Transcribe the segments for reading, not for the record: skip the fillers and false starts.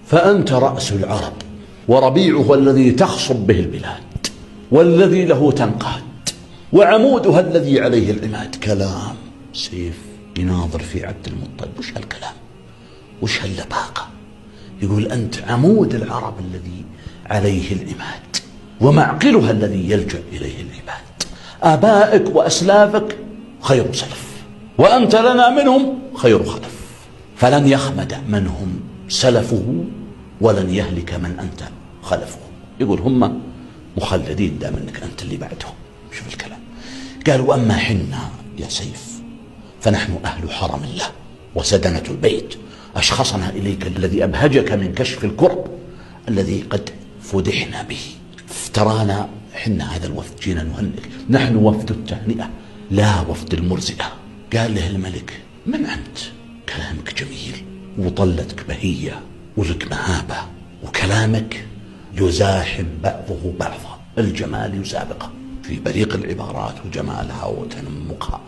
فأنت رأس العرب، وربيعها الذي تخصب به البلاد، والذي له تنقاد، وعمودها الذي عليه العماد. كلام سيف يناظر في عبد المطلب، وش هالكلام، وش هاللباقة؟ يقول أنت عمود العرب الذي عليه العماد، ومعقلها الذي يلجأ إليه العباد. آبائك وأسلافك خير سلف، وأنت لنا منهم خير خلف، فلن يخمد من هم سلفه، ولن يهلك من أنت خلفه. يقول هم مخلدين دام أنك أنت اللي بعدهم. شوف الكلام. قال وأما حنا يا سيف فنحن أهل حرم الله وسدنة البيت، أشخصنا إليك الذي أبهجك من كشف الكرب الذي قد فدحنا به. افترانا حنا هذا الوفد، جينا نهنئك، نحن وفد التهنئة لا وفد المرزئة. قال له الملك من أنت؟ كلامك جميل، وطلتك بهية، ولك مهابة، وكلامك يزاحم بعضه بعضا، الجمال يسابقه في بريق العبارات وجمالها وتنمقها.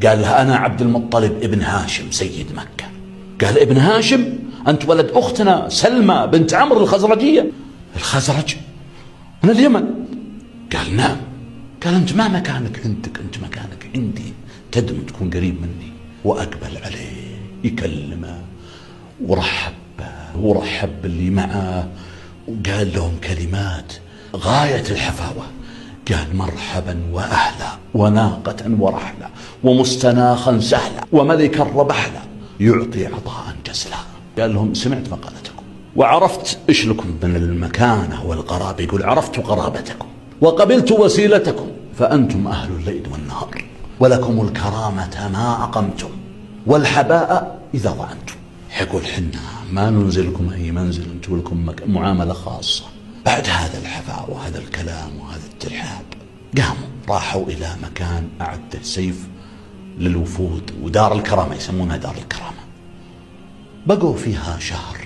قال له أنا عبد المطلب ابن هاشم سيد مكة. قال ابن هاشم؟ أنت ولد أختنا سلمى بنت عمرو الخزرجية. الخزرج من اليمن؟ قال نعم. قال أنت ما مكانك عندك؟ أنت مكانك عندي، تدم تكون قريب مني. وأقبل عليه يكلمه ورحب باللي معه، وقال لهم كلمات غاية الحفاوة. قال مرحبا وأهلا، وناقة ورحلة، ومستناخا سهلا، وملكا ربحلا، يعطي عطاء جزلا. قال لهم سمعت مقالتكم، وعرفت إيش لكم من المكانة والقرابة. يقول عرفت قرابتكم وقبلت وسيلتكم، فأنتم أهل الليل والنهار، ولكم الكرامة ما أقمتم، والحباء إذا ضعنتم. يقول حنا ما ننزلكم أي منزل، أنتم لكم معاملة خاصة. بعد هذا الحفاء وهذا الكلام وهذا الترحاب، قاموا راحوا إلى مكان أعده سيف للوفود، ودار الكرامة يسمونها دار الكرامة. بقوا فيها شهر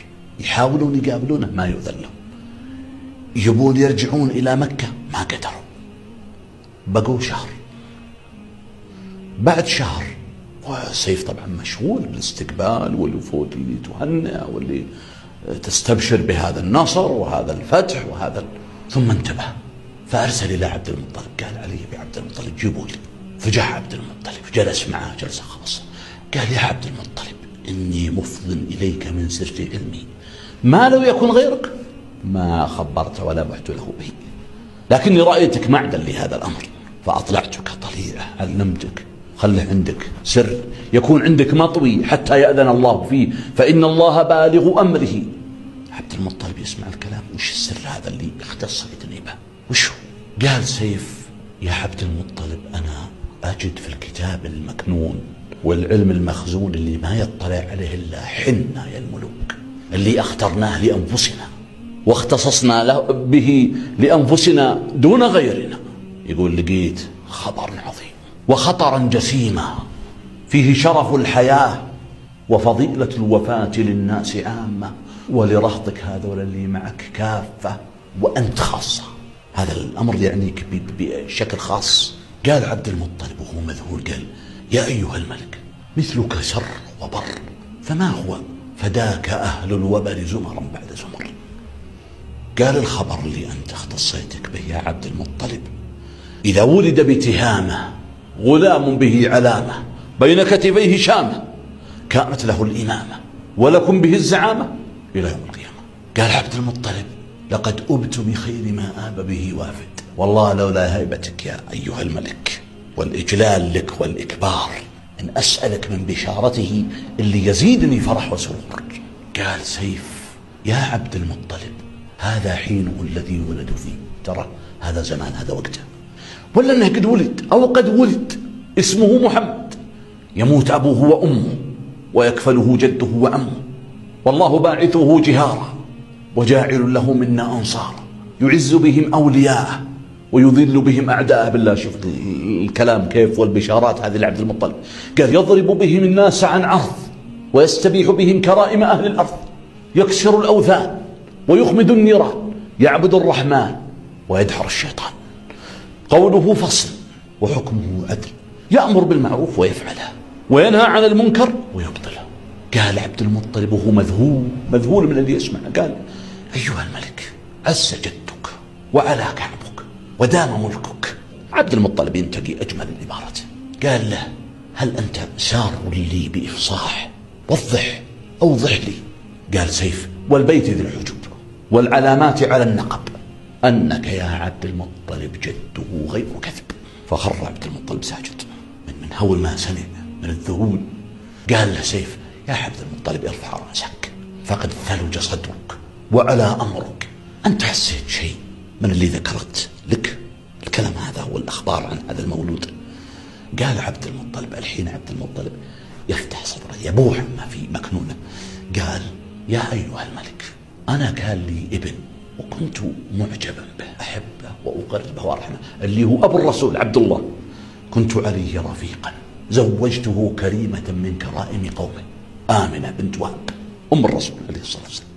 يحاولون يقابلونه، ما يؤذن، يبون يرجعون إلى مكة ما قدروا. بقوا شهر. بعد شهر وسيف طبعا مشغول بالاستقبال والوفود اللي تهنئ واللي تستبشر بهذا النصر وهذا الفتح ثم انتبه فأرسل إلى عبد المطلب، قال علي بعبد المطلب جيبوا لي. فجاء عبد المطلب جلس معه جلسة خاصة. قال يا عبد المطلب إني مفض إليك من سر علمي ما لو يكن غيرك ما خبرت ولا بعت له به، لكني رأيتك معدن لهذا الأمر فأطلعتك طليعة، علمتك، خله عندك سر يكون عندك مطوي حتى يأذن الله فيه، فإن الله بالغ أمره. عبد المطلب يسمع الكلام، وش السر هذا اللي اختصيتني به؟ وش هو؟ قال سيف يا عبد المطلب أنا أجد في الكتاب المكنون والعلم المخزون اللي ما يطلع عليه إلا حنا يا الملوك، اللي اخترناه لأنفسنا واختصصنا له به لأنفسنا دون غيرنا. يقول لقيت خبر عظيم وخطرا جسيما فيه شرف الحياة وفضيلة الوفاة للناس عامة، ولرهطك هذول اللي معك كافة، وأنت خاصة. هذا الأمر يعنيك بشكل خاص. قال عبد المطلب وهو مذهول، قال يا أيها الملك مثلك سر وبر، فما هو فداك أهل الوبر زمرا بعد زمر. قال الخبر اللي أنت اختصيتك به يا عبد المطلب إذا ولد بتهامة غلام به علامة بين كتفيه شامة كانت له الإمامة ولكم به الزعامة إلى يوم القيامة. قال عبد المطلب لقد أبت بخير ما آب به وافد، والله لولا هيبتك يا أيها الملك والإجلال لك والإكبار أن أسألك من بشارته اللي يزيدني فرح وسرور. قال سيف يا عبد المطلب هذا حينه الذي ولد فيه، ترى هذا زمان هذا وقته، ولا أنه قد ولد أو قد ولد. اسمه محمد، يموت أبوه وأمه ويكفله جده وعمه، والله باعثه جهارا وجاعل له منا أنصارا، يعز بهم أولياءه ويذل بهم أعداءه. بالله شوف الكلام كيف والبشارات هذه لعبد المطلب. قال يضرب بهم الناس عن عرض ويستبيح بهم كرائم أهل الأرض، يكسر الأوثان ويخمد النيران، يعبد الرحمن ويدحر الشيطان. قوله فصل وحكمه عدل، يأمر بالمعروف ويفعله وينهى عن المنكر ويبطله. قال عبد المطلب وهو مذهول من اللي يسمع، قال: أيها الملك، عز جدك وعلى كعبك ودام ملكك. عبد المطلب ينتقي أجمل العبارات، قال له: هل أنت سار لي بإفصاح؟ أوضح لي. قال سيف: والبيت ذي الحجب والعلامات على النقب أنك يا عبد المطلب جده غير كذب. فخر عبد المطلب ساجد من هول ما سمع من الذهول. قال له سيف: يا عبد المطلب ارفع رأسك، فقد ثلج صدرك وعلى أمرك. أنت حسيت شيء من اللي ذكرت لك الكلام هذا والأخبار عن هذا المولود؟ قال عبد المطلب الحين عبد المطلب يفتح صدره يبوح ما في مكنونه. قال: يا أيها الملك، أنا كان لي ابن وكنت معجبا به، أحبه وأقربه وأرحمه، اللي هو أبو الرسول عبد الله. كنت عليه رفيقا، زوجته كريمة من كرائم قومه، آمنة بنت وهب أم الرسول عليه الصلاة والسلام.